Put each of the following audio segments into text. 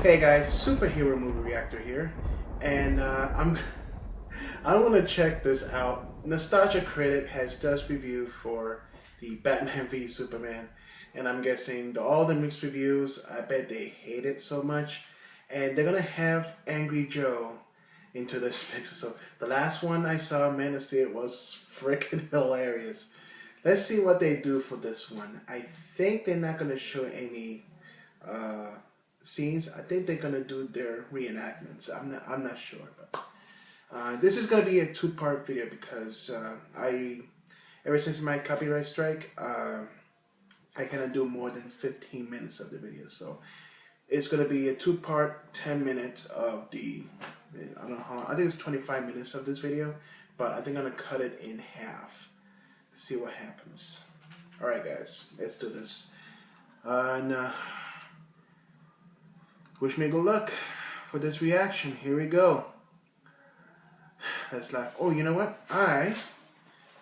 Hey guys, superhero movie reactor here, and I want to check this out. Nostalgia Critic has just review for the Batman v Superman, and I'm guessing all the mixed reviews. I bet they hate it so much, and they're gonna have Angry Joe into this picture. So the last one I saw, Man of Steel, was freaking hilarious. Let's see what they do for this one. I think they're not gonna show any scenes. I think they're gonna do their reenactments. I'm not sure, but this is gonna be a two-part video because ever since my copyright strike, I cannot do more than 15 minutes of the video. So it's gonna be a two-part, 10 minutes of the, I don't know how long, I think it's 25 minutes of this video, but I think I'm gonna cut it in half. Let's see what happens. All right, guys, let's do this. Wish me good luck for this reaction. Here we go. Let's laugh. Oh, you know what?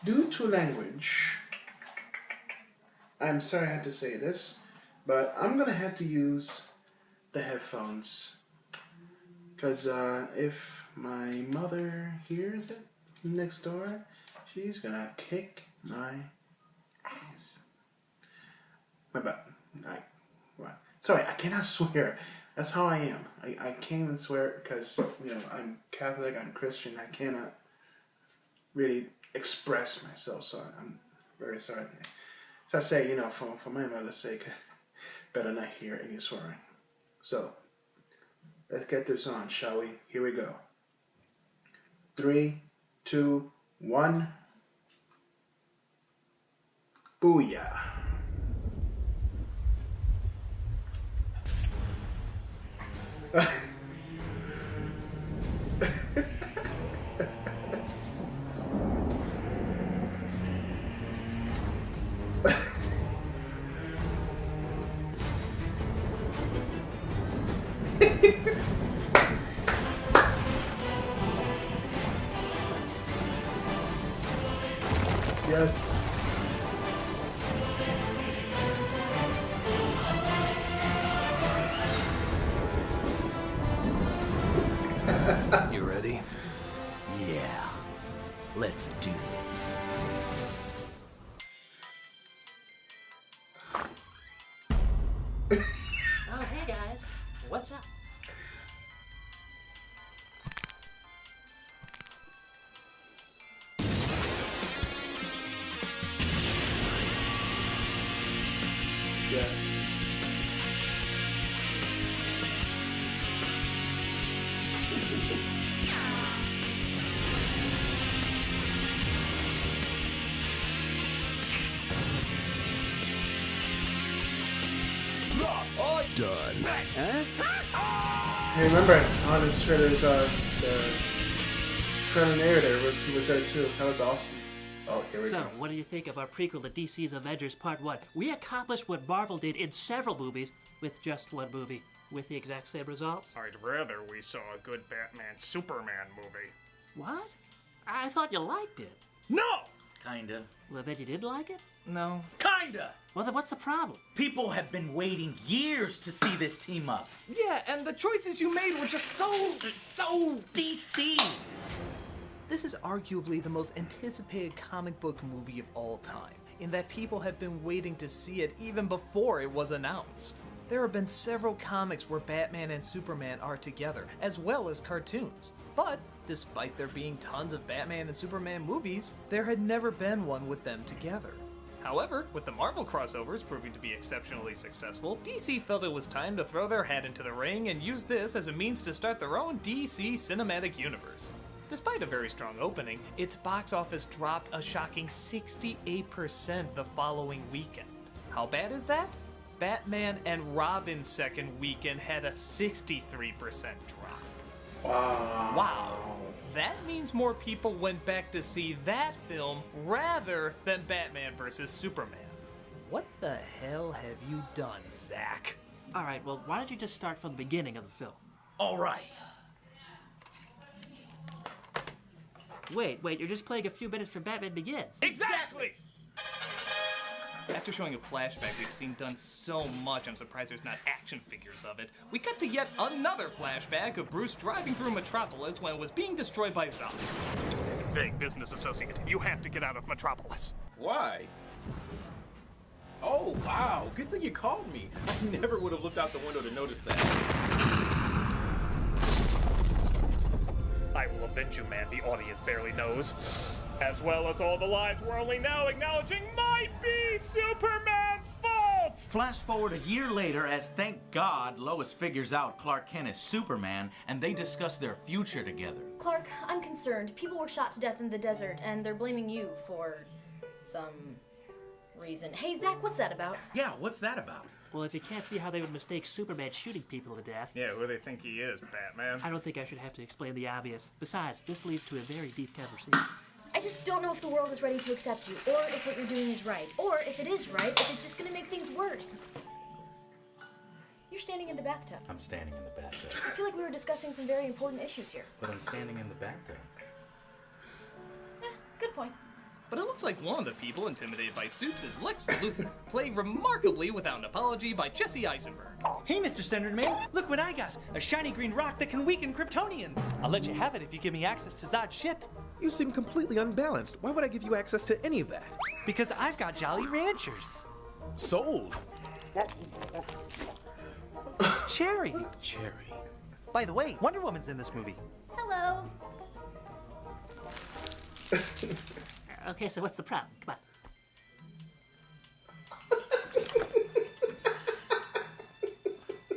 Due to language, I'm sorry I had to say this, but I'm gonna have to use the headphones because if my mother hears it next door, she's gonna kick my ass. My butt. Sorry, I cannot swear. That's how I am. I can't even swear because, you know, I'm Catholic, I'm Christian. I cannot really express myself, so I'm very sorry. So I say, you know, for my mother's sake, better not hear any swearing. So, let's get this on, shall we? Here we go. 3, 2, 1. Booyah. Yes. You ready? Yeah. Let's do this. Oh, hey guys. What's up? Yes. Done. Hey, remember on this trailer's the trailer narrator was there too. That was awesome. Oh, here we So, go. what do you think of our prequel to DC's Avengers Part 1? We accomplished what Marvel did in several movies with just one movie, with the exact same results. I'd rather we saw a good Batman-Superman movie. What? I thought you liked it. No! Kinda. Well, then you didn't like it? No. Kinda! Well, then what's the problem? People have been waiting years to see this team up. Yeah, and the choices you made were just so DC! This is arguably the most anticipated comic book movie of all time, in that people have been waiting to see it even before it was announced. There have been several comics where Batman and Superman are together, as well as cartoons. But, despite there being tons of Batman and Superman movies, there had never been one with them together. However, with the Marvel crossovers proving to be exceptionally successful, DC felt it was time to throw their hat into the ring and use this as a means to start their own DC cinematic universe. Despite a very strong opening, its box office dropped a shocking 68% the following weekend. How bad is that? Batman and Robin's second weekend had a 63% drop. Wow. Wow. That means more people went back to see that film rather than Batman vs. Superman. What the hell have you done, Zach? Alright, well, why don't you just start from the beginning of the film? Alright. Wait, you're just playing a few minutes from Batman Begins. Exactly! After showing a flashback we've seen done so much, I'm surprised there's not action figures of it. We cut to yet another flashback of Bruce driving through Metropolis when it was being destroyed by Zod. Vague business associate, you have to get out of Metropolis. Why? Oh, wow. Good thing you called me. I never would have looked out the window to notice that. I will avenge you, man, the audience barely knows. As well as all the lives we're only now acknowledging might be Superman's fault! Flash forward a year later as, thank God, Lois figures out Clark Kent is Superman and they discuss their future together. Clark, I'm concerned. People were shot to death in the desert and they're blaming you for some reason. Hey, Zach, what's that about? Yeah, what's that about? Well, if you can't see how they would mistake Superman shooting people to death, Yeah, who do they think he is, Batman? I don't think I should have to explain the obvious. Besides, this leads to a very deep conversation. I just don't know if the world is ready to accept you, or if what you're doing is right, or if it is right, if it's just gonna make things worse. You're standing in the bathtub. I'm standing in the bathtub. I feel like we were discussing some very important issues here. But I'm standing in the bathtub. Eh, good point. But it looks like one of the people intimidated by Supes is Lex Luthor, played remarkably without an apology by Jesse Eisenberg. Hey, Mr. Standard Man, look what I got. A shiny green rock that can weaken Kryptonians. I'll let you have it if you give me access to Zod's ship. You seem completely unbalanced. Why would I give you access to any of that? Because I've got Jolly Ranchers. Sold. Cherry. By the way, Wonder Woman's in this movie. Hello. Okay, so what's the problem? Come on.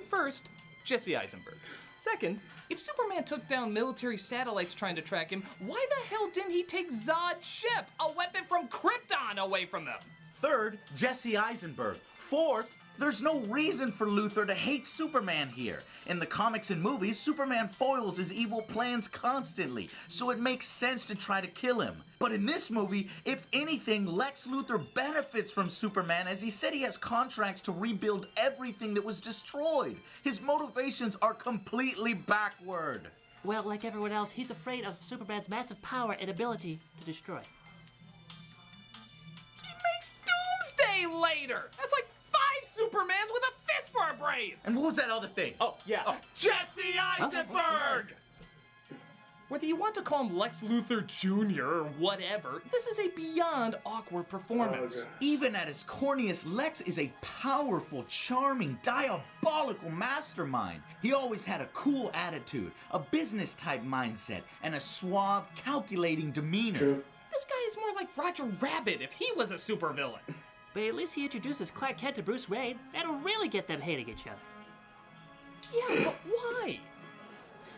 First, Jesse Eisenberg. Second, if Superman took down military satellites trying to track him, why the hell didn't he take Zod's ship, a weapon from Krypton, away from them? Third, Jesse Eisenberg. Fourth, there's no reason for Luthor to hate Superman here. In the comics and movies, Superman foils his evil plans constantly, so it makes sense to try to kill him. But in this movie, if anything, Lex Luthor benefits from Superman as he said he has contracts to rebuild everything that was destroyed. His motivations are completely backward. Well, like everyone else, he's afraid of Superman's massive power and ability to destroy. He makes Doomsday later! That's like 5 Supermans with a fist for a brain! And what was that other thing? Oh, yeah. Jesse Eisenberg! Whether you want to call him Lex Luthor Jr. or whatever, this is a beyond awkward performance. Even at his corniest, Lex is a powerful, charming, diabolical mastermind. He always had a cool attitude, a business-type mindset, and a suave, calculating demeanor. True. This guy is more like Roger Rabbit if he was a supervillain. But at least he introduces Clark Kent to Bruce Wayne. That'll really get them hating each other. Yeah, but why?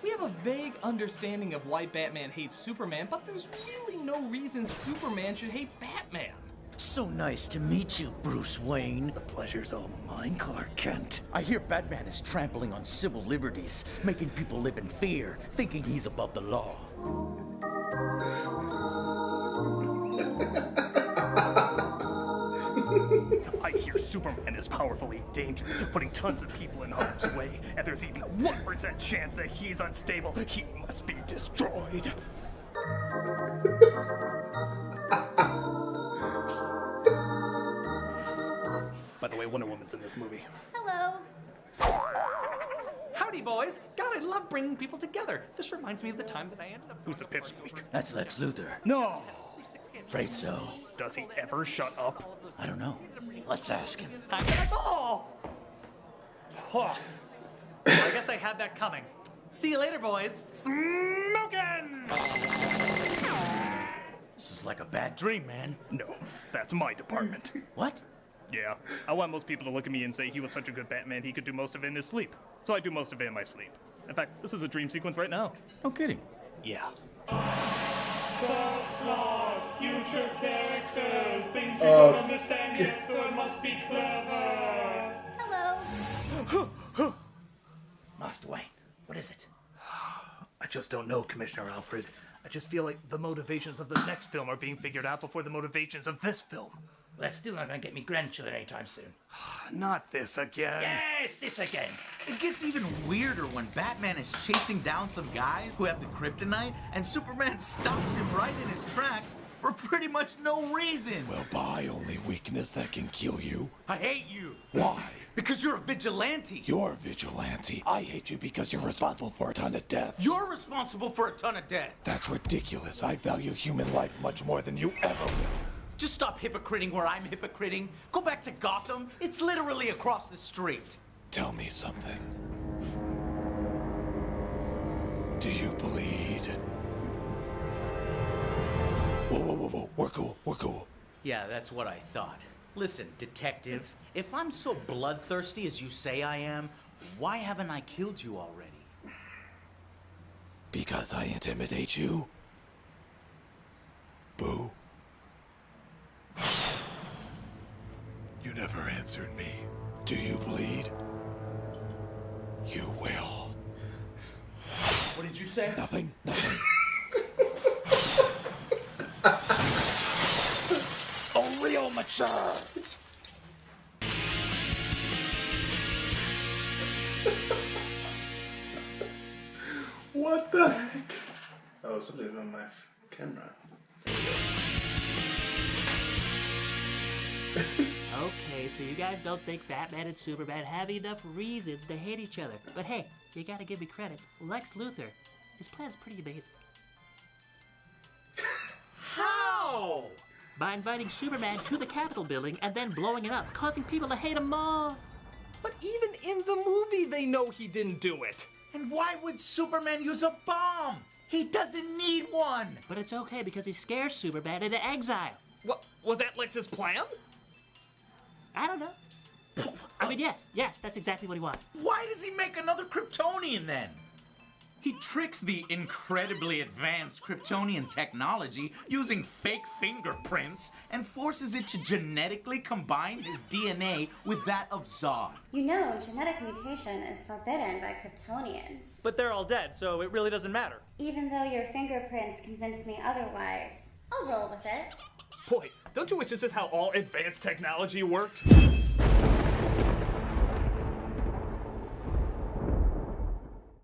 We have a vague understanding of why Batman hates Superman, but there's really no reason Superman should hate Batman. So nice to meet you, Bruce Wayne. The pleasure's all mine, Clark Kent. I hear Batman is trampling on civil liberties, making people live in fear, thinking he's above the law. I hear Superman is powerfully dangerous, putting tons of people in harm's way, and there's even a 1% chance that he's unstable. He must be destroyed. By the way, Wonder Woman's in this movie. Hello. Howdy, boys. God, I love bringing people together. This reminds me of the time that I ended up... Who's the pipsqueak? That's Lex Luthor. No! Afraid so. Does he ever shut up? I don't know. Let's ask him. Oh! Oh. I guess I had that coming. See you later, boys. Smokin'! This is like a bad dream, man. No, that's my department. What? Yeah, I want most people to look at me and say he was such a good Batman he could do most of it in his sleep. So I do most of it in my sleep. In fact, this is a dream sequence right now. No kidding. Yeah. Subplots, future characters, things you don't understand yet, so it must be clever. Hello. Master Wayne, what is it? I just don't know, Commissioner Alfred. I just feel like the motivations of the next film are being figured out before the motivations of this film. That's still not gonna get me grandchildren anytime soon. Not this again. Yes, this again. It gets even weirder when Batman is chasing down some guys who have the kryptonite and Superman stops him right in his tracks, for pretty much no reason. Well, by only weakness that can kill you. I hate you. Why? Because you're a vigilante. You're a vigilante. I hate you because you're responsible for a ton of deaths. You're responsible for a ton of death. That's ridiculous. I value human life much more than you ever will. Just stop hypocriting where I'm hypocriting. Go back to Gotham. It's literally across the street. Tell me something. Do you bleed? Whoa. We're cool. Yeah, that's what I thought. Listen, detective, if I'm so bloodthirsty as you say I am, why haven't I killed you already? Because I intimidate you? Boo. You never answered me. Do you bleed? You will. What did you say? Nothing. Oh, real mature. What the heck? Oh, something on my camera. Okay, so you guys don't think Batman and Superman have enough reasons to hate each other. But hey, you gotta give me credit. Lex Luthor, his plan's pretty amazing. How? By inviting Superman to the Capitol building and then blowing it up, causing people to hate him more. But even in the movie, they know he didn't do it. And why would Superman use a bomb? He doesn't need one. But it's okay because he scares Superman into exile. What, was that Lex's plan? I don't know. I mean, yes, that's exactly what he wanted. Why does he make another Kryptonian then? He tricks the incredibly advanced Kryptonian technology using fake fingerprints and forces it to genetically combine his DNA with that of Zod. You know, genetic mutation is forbidden by Kryptonians. But they're all dead, so it really doesn't matter. Even though your fingerprints convince me otherwise, I'll roll with it. Boy, don't you wish this is how all advanced technology worked?